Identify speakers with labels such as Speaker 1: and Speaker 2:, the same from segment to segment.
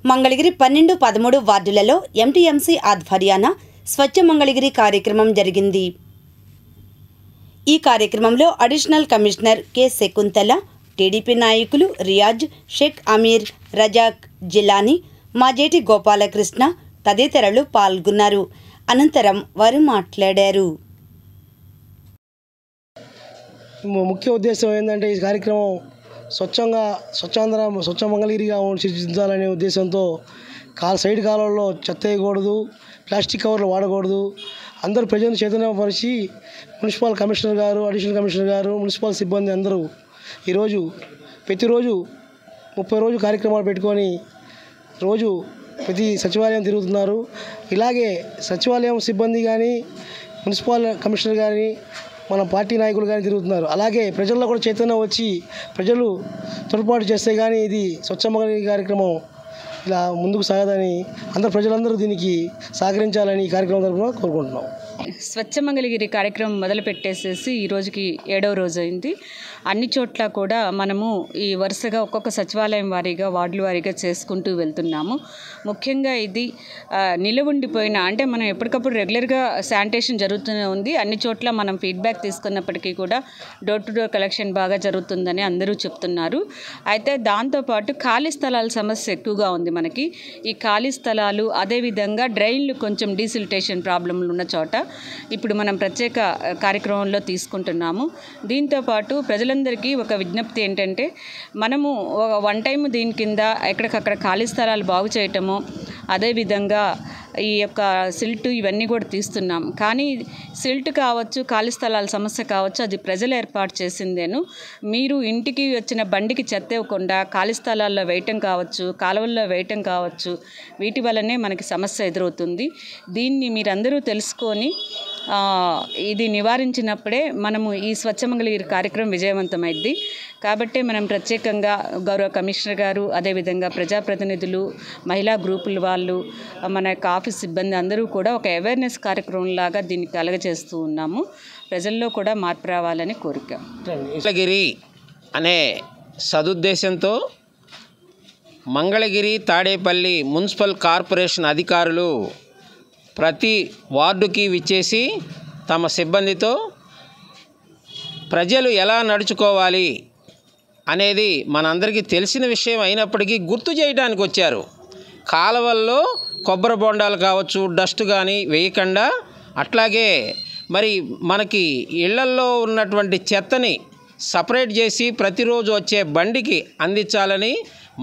Speaker 1: మంగళగిరి 12, 13 వార్డులలో ఎంటీఎంసీ ఆధ్వర్యాన స్వచ్ఛ మంగళగిరి కార్యక్రమం జరిగింది. ఈ కార్యక్రమంలో additional commissioner K Shakuntala, TDP నాయకులు రియాజ్, షేక్ అమీర్, రజాక్, జిలానీ, మాజేటి గోపాలకృష్ణ తదితరులు పాల్గొన్నారు. అనంతరం వారు మాట్లాడారు.
Speaker 2: ముఖ్య ఉద్దేశం ఏంటంటే ఈ కార్యక్రమం స్వచ్ఛ మంగళగిరిగా తీర్చిదిద్దాలనే ఉద్దేశంతో సైడ్ కాలువల్లో చెత్త వేయకూడదు, ప్లాస్టిక్ కవర్లు వాడకూడదు, అందరూ ప్రజలను చైతన్యపరిచి మున్సిపల్ కమిషనర్ గారు, అడిషనల్ కమిషనర్ గారు, మున్సిపల్ సిబ్బంది అందరూ ఈరోజు ప్రతిరోజు 30 రోజు కార్యక్రమాలు పెట్టుకొని రోజు ప్రతి సచివాలయం తిరుగుతున్నారు. ఇలాగే సచివాలయం సిబ్బంది కానీ, మున్సిపల్ కమిషనర్ కానీ, మన పార్టీ నాయకులు కానీ తిరుగుతున్నారు. అలాగే ప్రజల్లో కూడా చైతన్యం వచ్చి ప్రజలు తోడ్పాటు చేస్తే కానీ ఇది స్వచ్ఛ మంగళగిరి కార్యక్రమం ఇలా ముందుకు సాగదని ప్రజలందరూ దీనికి సహకరించాలని ఈ కార్యక్రమం తరపున కోరుకుంటున్నాం.
Speaker 3: స్వచ్ఛ మంగళగిరి కార్యక్రమం మొదలుపెట్టేసేసి ఈ రోజుకి 7వ రోజు అయింది. అన్ని చోట్ల కూడా మనము ఈ వరుసగా ఒక్కొక్క సచివాలయం వారీగా, వార్డుల వారీగా చేసుకుంటూ వెళ్తున్నాము. ముఖ్యంగా ఇది నిలవుండిపోయిన అంటే మనం ఎప్పటికప్పుడు రెగ్యులర్గా శానిటేషన్ జరుగుతూనే ఉంది. అన్ని చోట్ల మనం ఫీడ్బ్యాక్ తీసుకున్నప్పటికీ కూడా డోర్ టు డోర్ కలెక్షన్ బాగా జరుగుతుందని అందరూ చెప్తున్నారు. అయితే దాంతోపాటు ఖాళీ స్థలాల సమస్య ఎక్కువగా ఉంది మనకి. ఈ ఖాళీ స్థలాలు, అదేవిధంగా డ్రైన్లు కొంచెం డీసిల్టేషన్ ప్రాబ్లంలు ఉన్న చోట ఇప్పుడు మనం ప్రత్యేక కార్యక్రమంలో తీసుకుంటున్నాము. దీంతోపాటు ప్రజలందరికీ ఒక విజ్ఞప్తి ఏంటంటే, మనము వన్ టైం దీని కింద ఎక్కడికక్కడ ఖాళీ స్థలాలు బాగు చేయటము, అదేవిధంగా ఈ యొక్క సిల్ట్ ఇవన్నీ కూడా తీస్తున్నాం. కానీ సిల్ట్ కావచ్చు, ఖాళీ స్థలాల సమస్య కావచ్చు, అది ప్రజలు ఏర్పాటు చేసిందేను. మీరు ఇంటికి వచ్చిన బండికి చెత్త ఇవ్వకుండా ఖాళీ స్థలాల్లో వేయటం కావచ్చు, కాలువల్లో వేయటం కావచ్చు, వీటి వల్లనే మనకి సమస్య ఎదురవుతుంది. దీన్ని మీరందరూ తెలుసుకొని ఇది నివారించినప్పుడే మనము ఈ స్వచ్ఛ మంగళగిరి కార్యక్రమం విజయవంతమైంది. కాబట్టి మనం ప్రత్యేకంగా గౌరవ కమిషనర్ గారు, అదేవిధంగా ప్రజాప్రతినిధులు, మహిళా గ్రూపుల వాళ్ళు, మన యొక్క ఆఫీస్ సిబ్బంది అందరూ కూడా ఒక అవేర్నెస్ కార్యక్రమం లాగా దీన్ని కలగజేస్తూ ఉన్నాము. ప్రజల్లో కూడా మార్పు రావాలని కోరిక.
Speaker 4: మంగళగిరి అనే సదుద్దేశంతో మంగళగిరి, తాడేపల్లి మున్సిపల్ కార్పొరేషన్ అధికారులు ప్రతి వార్డుకి విచ్చేసి తమ సిబ్బందితో ప్రజలు ఎలా నడుచుకోవాలి అనేది మనందరికీ తెలిసిన విషయం అయినప్పటికీ గుర్తు చేయడానికి వచ్చారు. కాలువల్లో కొబ్బరి బొండాలు కావచ్చు, డస్ట్ కానీ వేయకుండా, అట్లాగే మరి మనకి ఇళ్లల్లో ఉన్నటువంటి చెత్తని సపరేట్ చేసి ప్రతిరోజు వచ్చే బండికి అందించాలని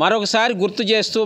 Speaker 4: మరొకసారి గుర్తు చేస్తూ